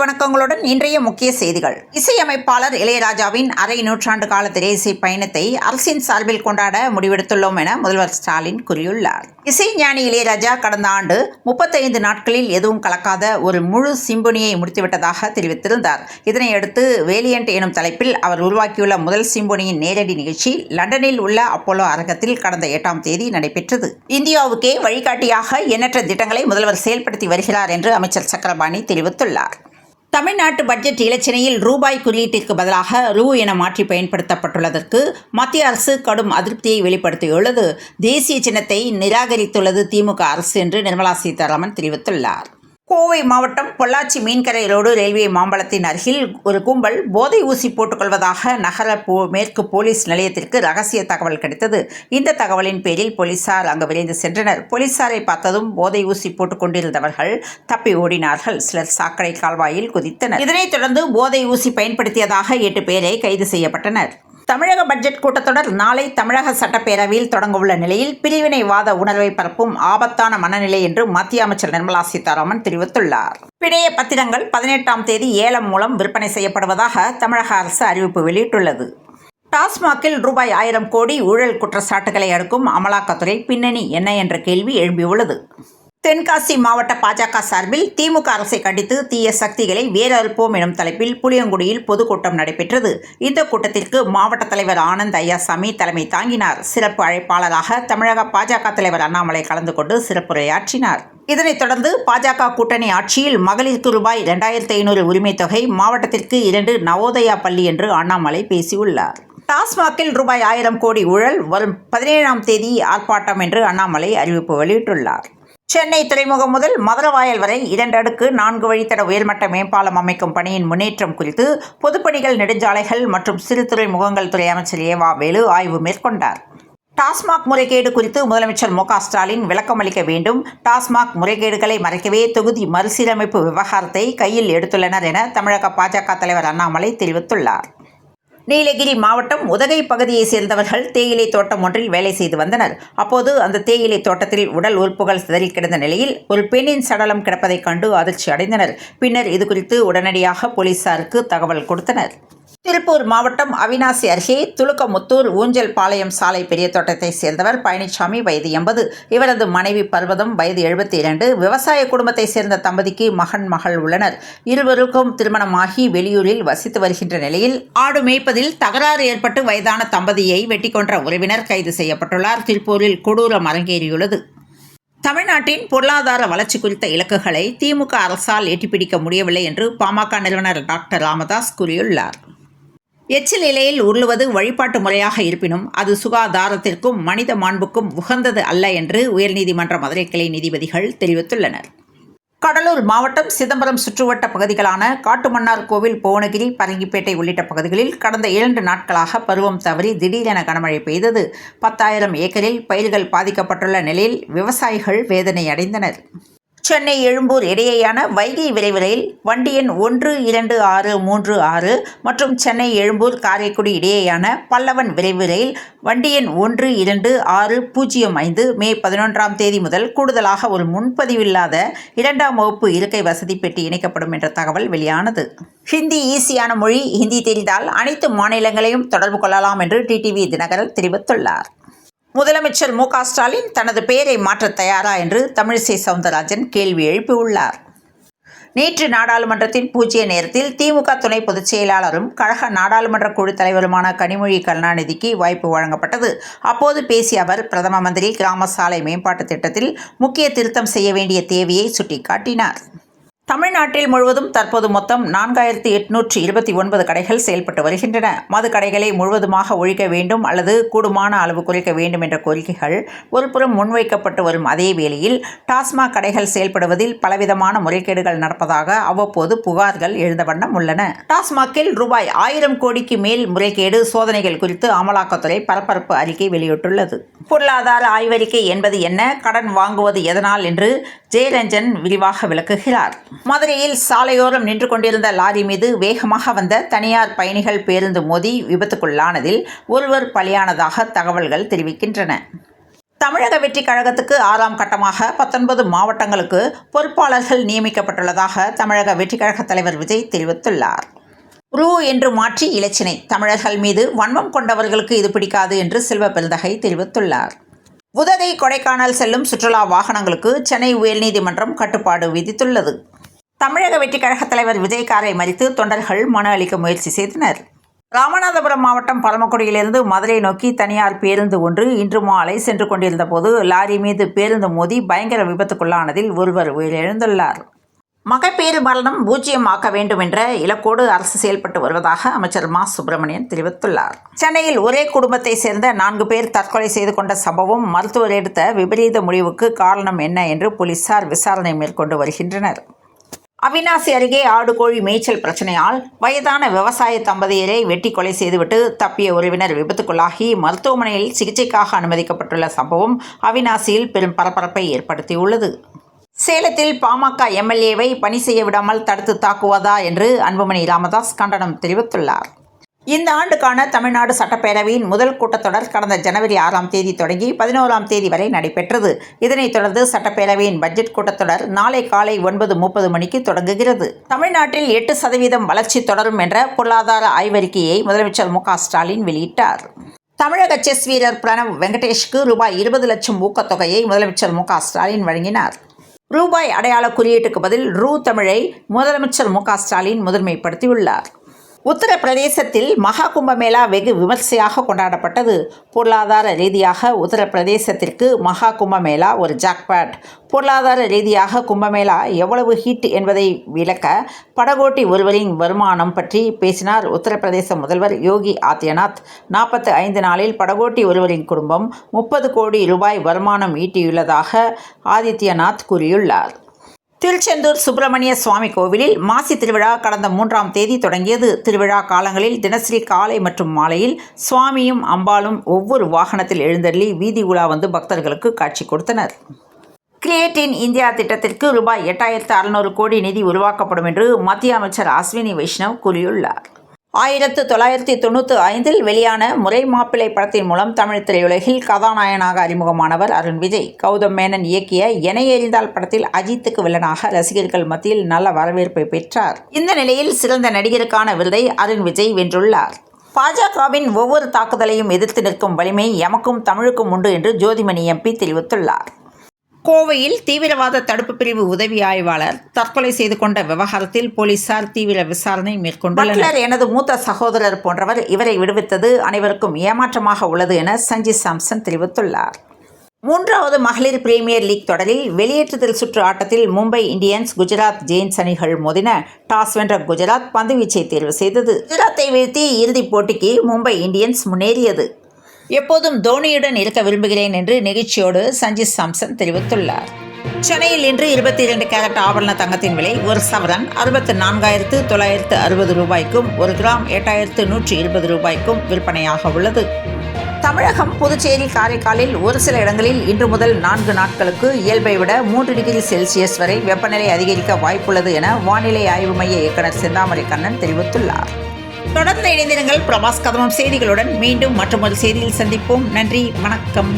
வணக்கங்களுடன் இன்றைய முக்கிய செய்திகள். இசையமைப்பாளர் இளையராஜாவின் அரை நூற்றாண்டு கால திரையிசை பயணத்தை அரசின் சார்பில் கொண்டாட முடிவெடுத்துள்ளோம் என முதல்வர் ஸ்டாலின் கூறியுள்ளார். இசைஞானி இளையராஜா கடந்த ஆண்டு 35 நாட்களில் எதுவும் கலக்காத ஒரு முழு சிம்பொனியை முடித்துவிட்டதாக தெரிவித்திருந்தார். இதனையடுத்து வேலியன்ட் எனும் தலைப்பில் அவர் உருவாக்கியுள்ள முதல் சிம்பொனியின் நேரடி நிகழ்ச்சி லண்டனில் உள்ள அப்போலோ அரங்கத்தில் கடந்த 8ஆம் தேதி நடைபெற்றது. இந்தியாவுக்கே வழிகாட்டியாக எண்ணற்ற திட்டங்களை முதல்வர் செயல்படுத்தி வருகிறார் என்று அமைச்சர் சக்கரபாணி தெரிவித்துள்ளார். தமிழ்நாட்டு பட்ஜெட் இலச்சினையில் ரூபாய் குறியீட்டிற்கு பதிலாக ரூ என மாற்றி பயன்படுத்தப்பட்டுள்ளதற்கு மத்திய அரசு கடும் அதிருப்தியை வெளிப்படுத்தியுள்ளது. தேசிய சின்னத்தை நிராகரித்துள்ளது திமுக அரசு என்று நிர்மலா சீதாராமன் தெரிவித்துள்ளார். கோவை மாவட்டம் பொள்ளாச்சி மீன்கரை ரோடு ரயில்வே மாம்பலத்தின் அருகில் ஒரு கும்பல் போதை ஊசி போட்டுக்கொள்வதாக நகர மேற்கு போலீஸ் நிலையத்திற்கு ரகசிய தகவல் கிடைத்தது. இந்த தகவலின் பேரில் போலீசார் அங்கு விரைந்து சென்றனர். போலீசாரை பார்த்ததும் போதை ஊசி போட்டுக் கொண்டிருந்தவர்கள் தப்பி ஓடினார்கள். சிலர் சாக்கடை கால்வாயில் குதித்தனர். இதனைத் தொடர்ந்து போதை ஊசி பயன்படுத்தியதாக 8 பேரை கைது செய்யப்பட்டனர். தமிழக பட்ஜெட் கூட்டத்தொடர் நாளை தமிழக சட்டப்பேரவையில் தொடங்கவுள்ள நிலையில் பிரிவினைவாத உணர்வை பரப்பும் ஆபத்தான மனநிலை என்று மத்திய அமைச்சர் நிர்மலா சீதாராமன் தெரிவித்துள்ளார். பிணைய பத்திரங்கள் 18ஆம் தேதி ஏலம் மூலம் விற்பனை செய்யப்படுவதாக தமிழக அரசு அறிவிப்பு வெளியிட்டுள்ளது. டாஸ்மாகில் ரூபாய் 1000 கோடி ஊழல் குற்றச்சாட்டுகளை அடுக்கும் அமலாக்கத்துறை பின்னணி என்ன என்ற கேள்வி எழும்பியுள்ளது. தென்காசி மாவட்ட பாஜக சார்பில் திமுக அரசை கண்டித்து தீய சக்திகளை வேரறுப்போம் எனும் தலைப்பில் புளியங்குடியில் பொதுக்கூட்டம் நடைபெற்றது. இந்த கூட்டத்திற்கு மாவட்ட தலைவர் ஆனந்த் ஐயாசாமி தலைமை தாங்கினார். சிறப்பு அழைப்பாளராக தமிழக பாஜக தலைவர் அண்ணாமலை கலந்து கொண்டு சிறப்புரையாற்றினார். இதனைத் தொடர்ந்து பாஜக கூட்டணி ஆட்சியில் மகளிருக்கு ரூபாய் 2500 உரிமை தொகை, மாவட்டத்திற்கு 2 நவோதயா பள்ளி என்று அண்ணாமலை பேசியுள்ளார். டாஸ்மாகில் ரூபாய் 1000 கோடி ஊழல் வரும் 17ஆம் தேதி ஆர்ப்பாட்டம் என்று அண்ணாமலை அறிவிப்பு வெளியிட்டுள்ளார். சென்னை துறைமுகம் முதல் மதுரவாயல் வரை 2 அடுக்கு 4 வழித்தட உயர்மட்ட மேம்பாலம் அமைக்கும் பணியின் முன்னேற்றம் குறித்து பொதுப்பணிகள், நெடுஞ்சாலைகள் மற்றும் சிறு துறைமுகங்கள் துறை அமைச்சர் ஏவா வேலு ஆய்வு மேற்கொண்டார். டாஸ்மாக் முறைகேடு குறித்து முதலமைச்சர் மு க ஸ்டாலின் விளக்கம் அளிக்க வேண்டும். டாஸ்மாக் முறைகேடுகளை மறைக்கவே தொகுதி மறுசீரமைப்பு விவகாரத்தை கையில் எடுத்துள்ளனர் என தமிழக பாஜக தலைவர் அண்ணாமலை தெரிவித்துள்ளார். நீலகிரி மாவட்டம் உதகை பகுதியைச் சேர்ந்தவர்கள் தேயிலை தோட்டம் ஒன்றில் வேலை செய்து வந்தனர். அப்போது அந்த தேயிலை தோட்டத்தில் உடல் உறுப்புகள் சிதறி கிடந்த நிலையில் ஒரு பெண்ணின் சடலம் கிடப்பதைக் கண்டு அதிர்ச்சி அடைந்தனர். பின்னர் இதுகுறித்து உடனடியாக போலீசாருக்கு தகவல் கொடுத்தனர். திருப்பூர் மாவட்டம் அவிநாசி அருகே துலுக்கமுத்தூர் ஊஞ்சல் பாளையம் சாலை பெரிய தோட்டத்தைச் சேர்ந்தவர் பழனிசாமி, வயது 80. இவரது மனைவி பர்வதம், வயது 72. விவசாய குடும்பத்தைச் சேர்ந்த தம்பதிக்கு மகன், மகள் உள்ளனர். இருவருக்கும் திருமணமாகி வெளியூரில் வசித்து வருகின்ற நிலையில் ஆடு மேய்ப்பதில் தகராறு ஏற்பட்டு வயதான தம்பதியை வெட்டி கொன்ற உறவினர் கைது செய்யப்பட்டுள்ளார். திருப்பூரில் கொடூரம் அரங்கேறியுள்ளது. தமிழ்நாட்டின் பொருளாதார வளர்ச்சி குறித்த இலக்குகளை திமுக அரசால் எட்டிப்பிடிக்க முடியவில்லை என்று பாமக நிறுவனர் டாக்டர் ராமதாஸ் கூறியுள்ளார். எச்சில் இலையில் உருளுவது வழிபாட்டு முறையாக இருப்பினும் அது சுகாதாரத்திற்கும் மனித மாண்புக்கும் உகந்தது அல்ல என்று உயர்நீதிமன்ற மதுரை கிளை நீதிபதிகள் தெரிவித்துள்ளனர். கடலூர் மாவட்டம் சிதம்பரம் சுற்றுவட்ட பகுதிகளான காட்டுமன்னார் கோவில், புவனகிரி, பரங்கிப்பேட்டை உள்ளிட்ட பகுதிகளில் கடந்த 2 நாட்களாக பருவம் தவறி திடீரென கனமழை பெய்தது. 10,000 ஏக்கரில் பயிர்கள் பாதிக்கப்பட்டுள்ள நிலையில் விவசாயிகள் வேதனை அடைந்தனர். சென்னை எழும்பூர் இடையேயான வைகை விரைவு ரயில் வண்டி எண் 12636 மற்றும் சென்னை எழும்பூர் காரைக்குடி இடையேயான பல்லவன் விரைவு ரயில் வண்டி எண் 12605 மே 11ஆம் தேதி முதல் கூடுதலாக ஒரு முன்பதிவில்லாத 2ஆம் வகுப்பு இருக்கை வசதி பெட்டி இணைக்கப்படும் என்ற தகவல் வெளியானது. ஹிந்தி ஈஸியான மொழி. ஹிந்தி தெரிந்தால் அனைத்து மாநிலங்களையும் தொடர்பு கொள்ளலாம் என்று டிடிவி தினகரன் தெரிவித்துள்ளார். முதலமைச்சர் மு க ஸ்டாலின் தனது பெயரை மாற்ற தயாரா என்று தமிழிசை சவுந்தரராஜன் கேள்வி எழுப்பியுள்ளார். நேற்று நாடாளுமன்றத்தின் பூஜ்ய நேரத்தில் திமுக துணை பொதுச் செயலாளரும் கழக நாடாளுமன்ற குழு தலைவருமான கனிமொழி கருணாநிதிக்கு வாய்ப்பு வழங்கப்பட்டது. அப்போது பேசிய அவர் பிரதம மந்திரி கிராம சாலை மேம்பாட்டு திட்டத்தில் முக்கிய திருத்தம் செய்ய வேண்டிய தேவையை சுட்டிக்காட்டினார். தமிழ்நாட்டில் முழுவதும் தற்போது மொத்தம் 4829 கடைகள் செயல்பட்டு வருகின்றன. மது கடைகளை முழுவதுமாக ஒழிக்க வேண்டும் அல்லது கூடுமான அளவு குறைக்க வேண்டும் என்ற கோரிக்கைகள் ஒருபுறம் முன்வைக்கப்பட்டு வரும் அதே வேளையில் டாஸ்மாக் கடைகள் செயல்படுவதில் பலவிதமான முறைகேடுகள் நடப்பதாக அவ்வப்போது புகார்கள் எழுந்த வண்ணம் உள்ளன. டாஸ்மாகில் ரூபாய் 1000 கோடிக்கு மேல் முறைகேடு சோதனைகள் குறித்து அமலாக்கத்துறை பரபரப்பு அறிக்கை வெளியிட்டுள்ளது. பொருளாதார ஆய்வறிக்கை என்பது என்ன, கடன் வாங்குவது எதனால் என்று ஜெயரஞ்சன் விரிவாக விளக்குகிறார். மதுரையில் சாலையோரம் நின்று கொண்டிருந்த லாரி மீது வேகமாக வந்த தனியார் பயணிகள் பேருந்து மோதி விபத்துக்குள்ளானதில் ஒருவர் பலியானதாக தகவல்கள் தெரிவிக்கின்றன. தமிழக வெற்றி கழகத்துக்கு 6ஆம் கட்டமாக 19 மாவட்டங்களுக்கு பொறுப்பாளர்கள் நியமிக்கப்பட்டுள்ளதாக தமிழக வெற்றி கழக தலைவர் விஜய் தெரிவித்துள்ளார். ரூ என்று மாற்றி இலச்சினை, தமிழர்கள் மீது வன்மம் கொண்டவர்களுக்கு இது பிடிக்காது என்று செல்வ பெருந்தகை தெரிவித்துள்ளார். உதகை, கொடைக்கானல் செல்லும் சுற்றுலா வாகனங்களுக்கு சென்னை உயர்நீதிமன்றம் கட்டுப்பாடு விதித்துள்ளது. தமிழக வெற்றி கழக தலைவர் விஜய் காரை மறித்து தொண்டர்கள் மனு அளிக்க முயற்சி செய்தனர். ராமநாதபுரம் மாவட்டம் பரமக்குடியிலிருந்து மதுரை நோக்கி தனியார் பேருந்து ஒன்று இன்று மாலை சென்று கொண்டிருந்த போது லாரி மீது பேருந்து மோதி பயங்கர விபத்துக்குள்ளானதில் ஒருவர் உயிரிழந்துள்ளார். மகப்பேறு மரணம் பூஜ்ஜியமாக்க வேண்டும் என்ற இலக்கோடு அரசு செயல்பட்டு வருவதாக அமைச்சர் மா. சுப்பிரமணியன் தெரிவித்துள்ளார். சென்னையில் ஒரே குடும்பத்தை சேர்ந்த 4 பேர் தற்கொலை செய்து கொண்ட சம்பவம் மருத்துவர் எடுத்த விபரீத முடிவுக்கு காரணம் என்ன என்று போலீசார் விசாரணை மேற்கொண்டு வருகின்றனர். அவிநாசி அருகே ஆடு கோழி மேய்ச்சல் பிரச்சனையால் வயதான விவசாய தம்பதியரை வெட்டி கொலை செய்துவிட்டு தப்பிய உறவினர் விபத்துக்குள்ளாகி மருத்துவமனையில் சிகிச்சைக்காக அனுமதிக்கப்பட்டுள்ள சம்பவம் அவிநாசியில் பெரும் பரபரப்பை ஏற்படுத்தியுள்ளது. சேலத்தில் பாமக எம்எல்ஏவை பணி செய்ய விடாமல் தடுத்து தாக்குவதா என்று அன்புமணி ராமதாஸ் கண்டனம் தெரிவித்துள்ளார். இந்த ஆண்டுக்கான தமிழ்நாடு சட்டப்பேரவையின் முதல் கூட்டத்தொடர் கடந்த ஜனவரி 6ஆம் தேதி தொடங்கி 11ஆம் தேதி வரை நடைபெற்றது. இதனைத் தொடர்ந்து சட்டப்பேரவையின் பட்ஜெட் கூட்டத்தொடர் நாளை காலை 9:30 மணிக்கு தொடங்குகிறது. தமிழ்நாட்டில் 8% வளர்ச்சி தொடரும் என்ற பொருளாதார ஆய்வறிக்கையை முதலமைச்சர் மு. க. ஸ்டாலின் வெளியிட்டார். தமிழக செஸ் வீரர் பிரணவ் வெங்கடேஷுக்கு ரூபாய் 20 லட்சம் ஊக்கத்தொகையை முதலமைச்சர் மு. க. ஸ்டாலின் வழங்கினார். ரூபாய் அடையாள குறியீட்டுக்கு பதில் தமிழை முதலமைச்சர் மு. க. ஸ்டாலின் முதன்மைப்படுத்தியுள்ளார். உத்தரப்பிரதேசத்தில் மகா கும்பமேளா வெகு விமர்சையாக கொண்டாடப்பட்டது. பொருளாதார ரீதியாக உத்தரப்பிரதேசத்திற்கு மகா கும்பமேளா ஒரு ஜாக்பாட். பொருளாதார ரீதியாக கும்பமேளா எவ்வளவு ஹிட் என்பதை விளக்க படகோட்டி ஒருவரின் வருமானம் பற்றி பேசினார் உத்தரப்பிரதேச முதல்வர் யோகி ஆதித்யநாத். 45 நாளில் படகோட்டி ஒருவரின் குடும்பம் 30 கோடி ரூபாய் வருமானம் ஈட்டியுள்ளதாக ஆதித்யநாத் கூறியுள்ளார். திருச்செந்தூர் சுப்பிரமணிய சுவாமி கோவிலில் மாசி திருவிழா கடந்த 3ஆம் தேதி தொடங்கியது. திருவிழா காலங்களில் தினசரி காலை மற்றும் மாலையில் சுவாமியும் அம்பாளும் ஒவ்வொரு வாகனத்தில் எழுந்தருளி வீதி உலா வந்து பக்தர்களுக்கு காட்சி கொடுத்தனர். கிரியேட் இன் இந்தியா திட்டத்திற்கு ரூபாய் 8600 கோடி நிதி உருவாக்கப்படும் என்று மத்திய அமைச்சர் அஸ்வினி வைஷ்ணவ் கூறியுள்ளார். 1995இல் வெளியான முறை மாப்பிள்ளை படத்தின் மூலம் தமிழ் திரையுலகில் கதாநாயகனாக அறிமுகமானவர் அருண் விஜய். கௌதம் மேனன் இயக்கிய எனை எறிந்தால் படத்தில் அஜித்துக்கு வில்லனாக ரசிகர்கள் மத்தியில் நல்ல வரவேற்பை பெற்றார். இந்த நிலையில் சிறந்த நடிகருக்கான விருதை அருண் விஜய் வென்றுள்ளார். பாஜகவின் ஒவ்வொரு தாக்குதலையும் எதிர்த்து நிற்கும் வலிமை எமக்கும் தமிழுக்கும் உண்டு என்று ஜோதிமணி எம்பி தெரிவித்துள்ளார். கோவையில் தீவிரவாத தடுப்பு பிரிவு உதவி ஆய்வாளர் தற்கொலை செய்து கொண்ட விவகாரத்தில் போலீசார் தீவிர விசாரணை மேற்கொண்டுள்ளனர். எனது மூத்த சகோதரர் போன்றவர், இவரை விடுவித்தது அனைவருக்கும் ஏமாற்றமாக உள்ளது என சஞ்சி சாம்சன் தெரிவித்துள்ளார். 3வது மகளிர் பிரீமியர் லீக் தொடரில் வெளியேற்றுதல் சுற்று ஆட்டத்தில் மும்பை இந்தியன்ஸ், குஜராத் ஜெயின்ஸ் அணிகள் மோதின. டாஸ் வென்ற குஜராத் பந்துவீச்சை தேர்வு செய்தது. குஜராத்தை வீழ்த்தி இறுதிப் போட்டிக்கு மும்பை இந்தியன்ஸ் முன்னேறியது. எப்போதும் தோனியுடன் இருக்க விரும்புகிறேன் என்று நெகிழ்ச்சியோடு சஞ்சி சாம்சன் தெரிவித்துள்ளார். சென்னையில் இன்று 22 கேரட் ஆபரண தங்கத்தின் விலை ஒரு சவரன் 64,960 ரூபாய்க்கும் 1 கிராம் 8,120 ரூபாய்க்கும் விற்பனையாக உள்ளது. தமிழகம், புதுச்சேரி, காரைக்காலில் ஒரு சில இடங்களில் இன்று முதல் 4 நாட்களுக்கு இயல்பை விட 3 டிகிரி செல்சியஸ் வரை வெப்பநிலை அதிகரிக்க வாய்ப்புள்ளது என வானிலை ஆய்வு மைய இயக்குநர் செந்தாமரை கண்ணன் தெரிவித்துள்ளார். தொடர்ந்து இணைந்திருங்கள் பிரபாஸ் கதமம் செய்திகளுடன். மீண்டும் மற்றொரு செய்தியில் சந்திப்போம். நன்றி, வணக்கம்.